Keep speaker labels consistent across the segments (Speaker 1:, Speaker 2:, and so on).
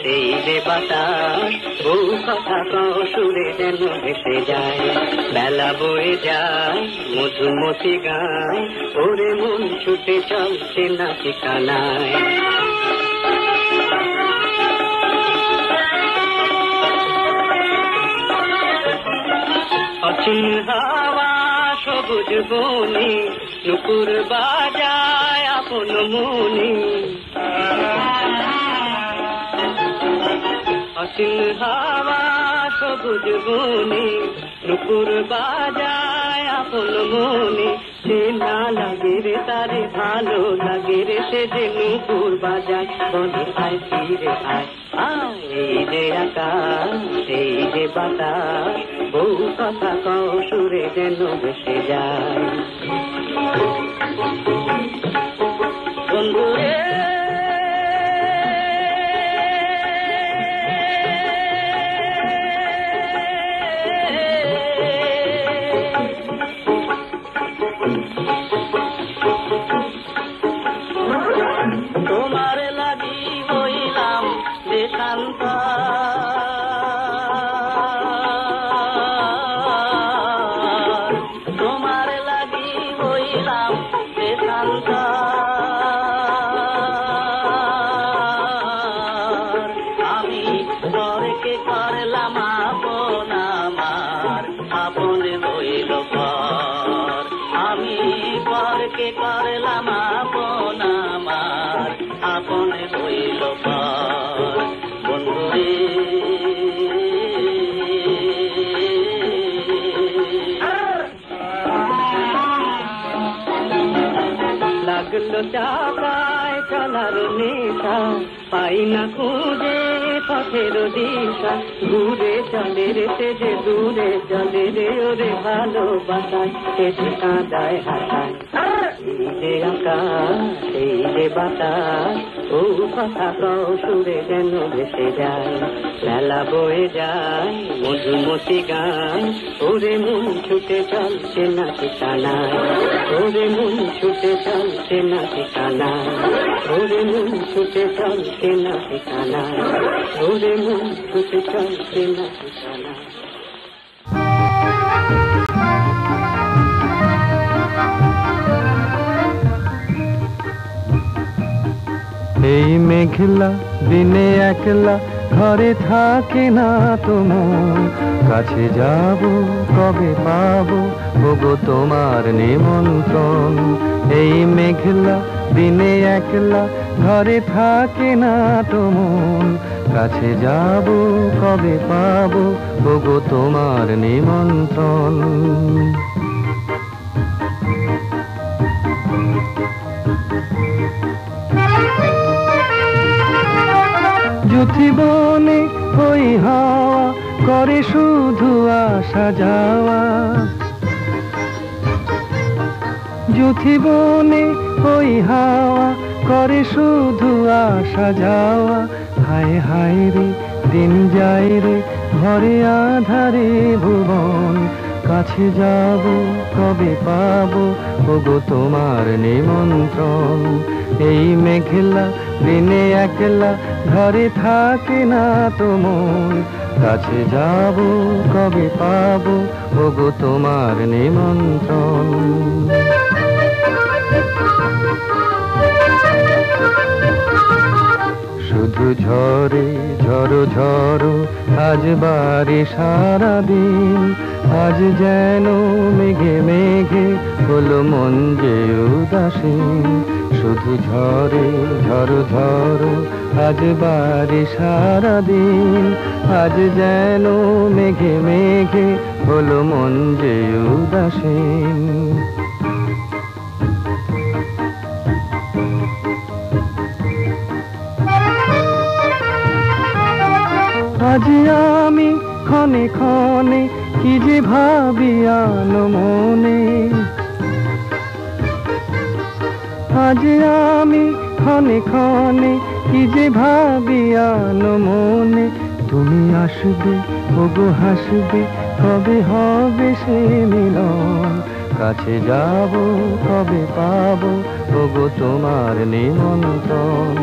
Speaker 1: সেই যে বাতাস বউ কথা সুরে যেন ভেসে যায়, বেলা বয়ে যায় মধুমতি গায়, ওরে মন ছুটে চলছে না ঠিকানায়। অচিন হাওয়া সবুজ বনে নুপুর বাজায় আপন মনে, অচিন হাওয়া সবুজ বনে নুপুর বাজায় আপন মনে, সে না লাগে রে তারে ভালো লাগে রে, সে যে নুপুর বাজায় বলে আয় ফিরে আয়। এই যে আকাশ এই যে বাতাস বউ কথা সুরে যেন ভেসে যায়। বন্ধুরে তোমার লাগি হইলাম দেশান্তর, তোমার লাগি হইলাম দেশান্তর, আমি পরকে করলাম আপন আমার আপন হইল পর, আমি পরকে করলাম আপন আমার আপন হইল পর। বন্ধুরে লাগলো চাকায় চলার নেশা, পাই না খুঁজে পথের দিশা, ঘুরে চলে রে সে যে দূরে চলে রে, ওরে ভালোবাসায় সে যে কাঁদায় হাসায়। এই যে আকাশ এই যে বাতাস ও কথা সুরে যেন ভেসে যায়, বেলা বয়ে যায় মধুমতি গান, ওরে মন ছুটে চলছে না ঠিকানায়, ওরে মন ছুটে চলছে না ঠিকানায়, ওরে মন ছুটে চলছে না ঠিকানায়, ওরে মন ছুটে চলছে না ঠিকানায়।
Speaker 2: এই মেঘলা দিনে একলা ঘরে থাকে না তোমার, কাছে যাব কবে পাবো ওগো তোমার নিমন্ত্রণ। এই মেঘলা দিনে একলা ঘরে থাকে না তোমার, কাছে যাব কবে পাবো ওগো তোমার নিমন্ত্রণ। যুথি বনে ওই হাওয়া করে শুধু আসা যাওয়া, যুথি বনে ওই হাওয়া করে শুধু আসা যাওয়া, হায় হায় রে দিন যায় রে ঘরে আধারে ভুবন, কাছে যাব কবে পাবো ওগো তোমার নিমন্ত্রণ। এই মেঘলা দিনে একলা ঘরে থাকে না তোমার, কাছে যাব কবে পাবো ওগো তোমার নিমন্ত্রণ। শুধু ঝরে ঝরো ঝরো আজ বারে সারাদিন, আজ যেন মেঘে মেঘে হলো মন যে উদাসীন। শুধু ঝরে ঝরো ঝরো আজ বারে সারাদিন, আজ যেন মেঘে মেঘে হলো মন যে উদাসীন। আজ আমি ক্ষণে ক্ষণে কি যে ভাবি আনো মনে, আজ আমি ক্ষণে ক্ষণে কি যে ভাবি আনো মনে, তুমি আসবে ওগো হাসবে, কবে হবে সে মিলন, কাছে যাব কবে পাবো ওগো তোমার নিমন্ত্রণ।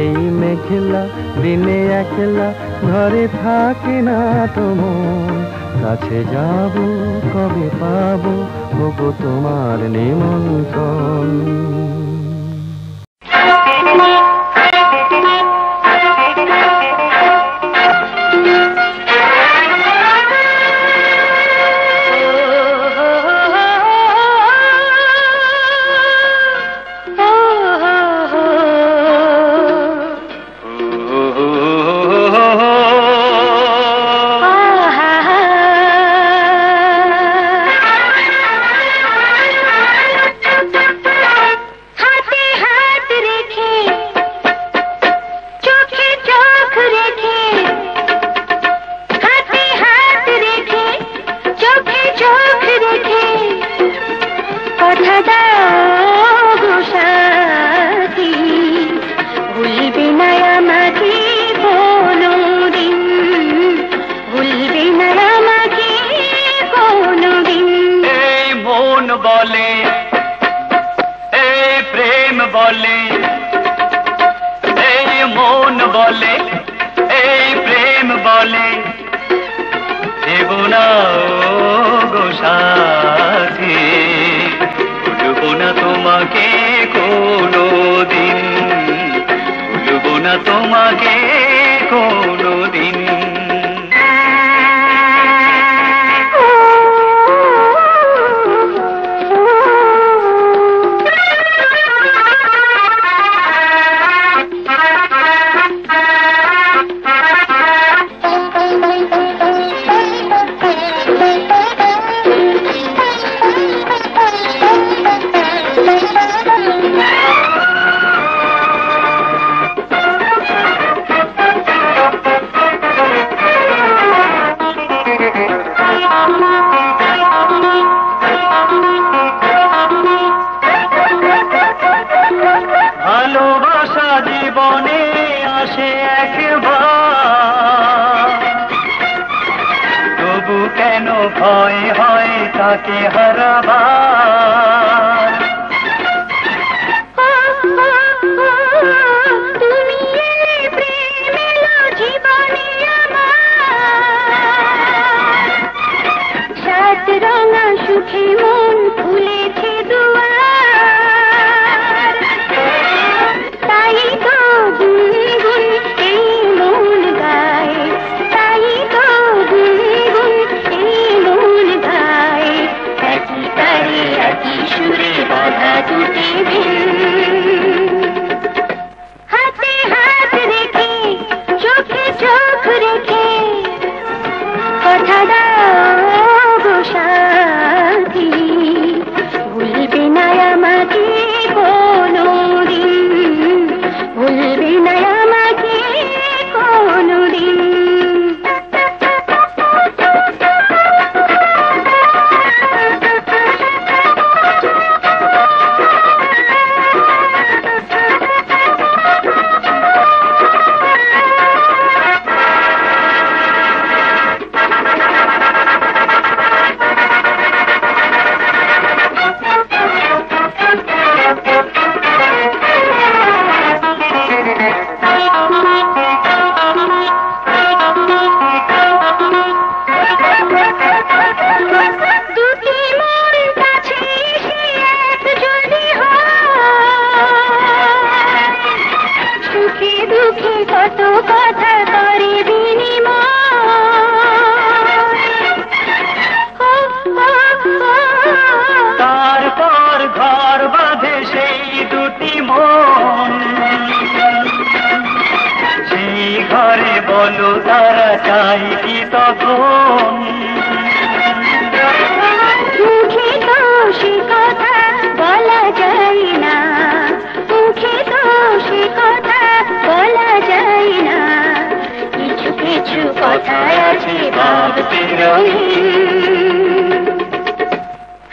Speaker 2: এই মেঘলা দিনে একলা ঘরে থাকে না তো মন, কাছে যাব কবে পাবো ওগো তোমার নিমন্ত্রণ।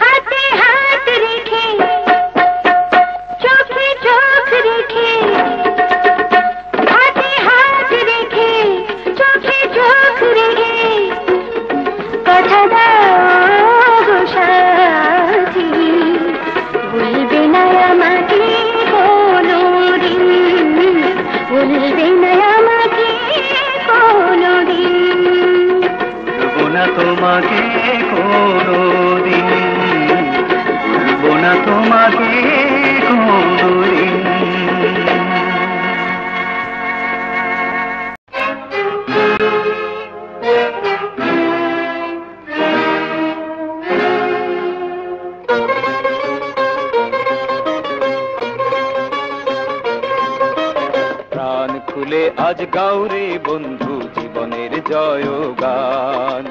Speaker 3: হাতে হাত রেখে চোখে
Speaker 2: না তোমাকে কোনদিন। প্রাণ খুলে আজ গাওরে বন্ধু জীবনের জয়গান,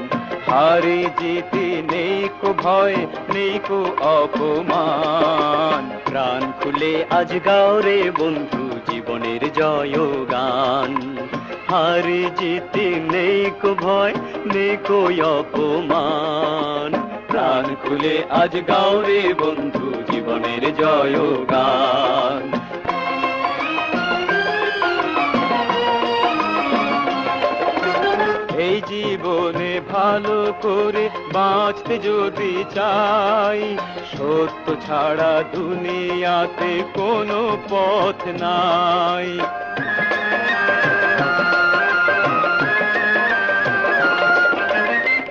Speaker 2: হারে জিতে নেই কো ভয় নেই কো অপমান। প্রাণ খুলে আজ গাওরে বন্ধু জীবনের জয়গান, হারে জিতে নেই কো ভয় নেই কো অপমান। প্রাণ খুলে আজ গাওরে বন্ধু জীবনের জয়গান। এই জীবনে ভালো করে বাঁচতে যদি চাই, সত্য ছাড়া দুনিয়াতে কোনো পথ নাই।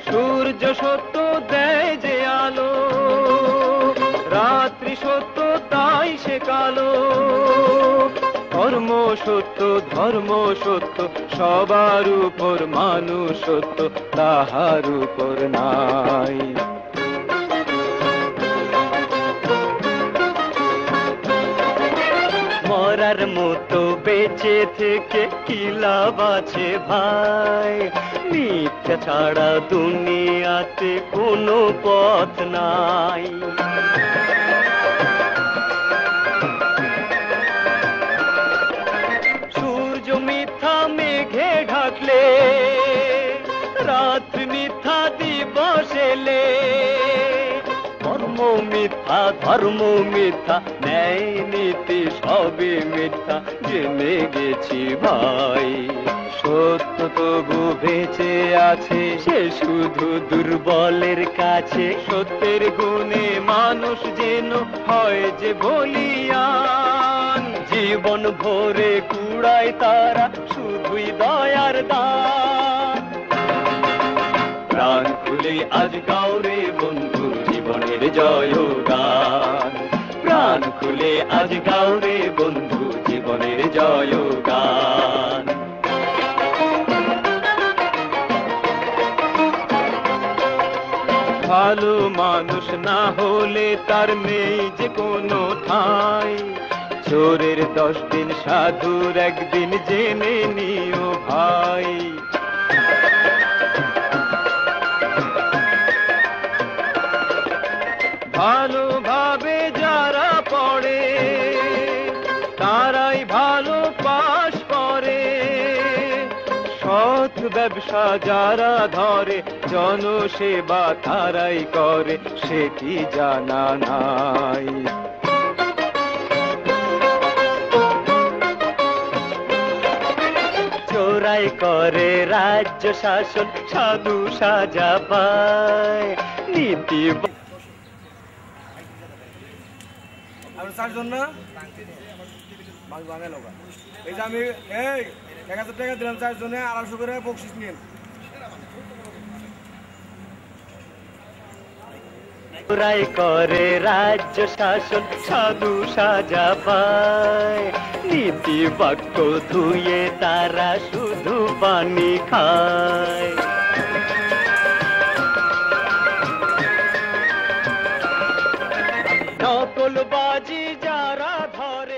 Speaker 2: সূর্য সত্য দেয় যে আলো, রাত্রি সত্য তাই সে কালো। ধর্ম সত্য সবার উপর, মানুষ সত্য তাহার উপর নাই। মরার মতো বেঁচে থেকে কি লাভ আছে ভাই, মিথ্যা ছাড়া দুনিয়াতে কোনো পথ নাই। মিথ্যা মেঘে ঢাকলে, রাত্রি মিথ্যা দিবস এলে। ধর্ম মিথ্যা ন্যায় নীতি সবই মিথ্যা জেনে গেছি ভাই। সত্য তবু বেঁচে আছে সে শুধু দুর্বলের কাছে। সত্যের গুণে মানুষ যেন হয় যে বলিয়ান, জীবন ভরে কুড়ায় তারা শুধুই দয়ার দান। প্রাণ খুলে আজ গাওরে বন্ধু জীবনের জয়গান, প্রাণ খুলে আজ গাওরে বন্ধু জীবনের জয়গান। ভালো মানুষ না হলে তার নেই যে কোনো ঠাঁই। চোরের 10 দিন সাধুর একদিন জেনে নিও ভাই। ভালোভাবে যারা পড়ে তারাই ভালো পাশ করে। সৎ ব্যবসা যারা ধরে জনসেবা তারাই করে, সেটি জানা নাই। চোরাই করে রাজ্য শাসন সাধু সাজা পায়। নীতি
Speaker 3: চারজন না এই যে আমি 1000 টাকা দিলাম, 4 জনে 250 করে বকশিস নিন।
Speaker 1: চোরাই করে রাজ্য শাসন সাধু সাজা পায়। নীতি বাক্য ধুয়ে তারা শুধু পানি খায়। নকলবাজি যারা ধরে